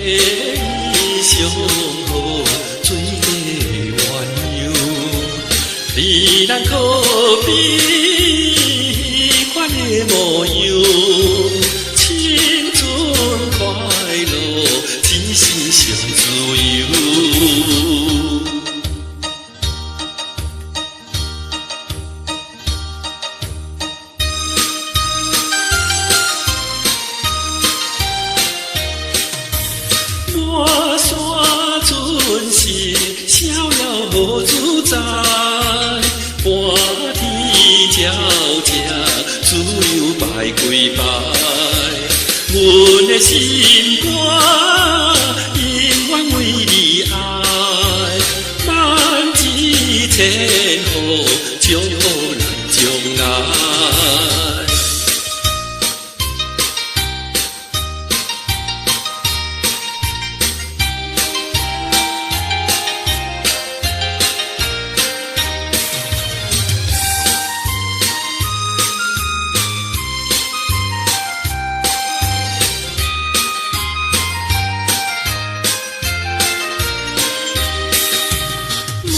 意上好，水底鸳鸯，离人可比款的模样，青春快乐，只是上自由。满山春色，逍遥好自在。半天照正，自由拜几拜。阮的心肝，永远为你爱。万紫千红，祝福咱将来。满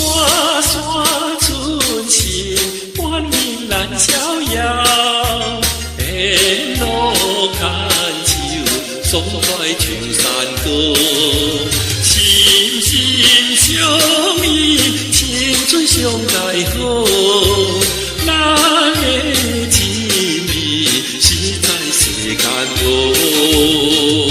山春色，满面咱逍遥。沿路牵手，爽快唱山歌。心心相依，青春上介好。咱的情谊，实在世间无。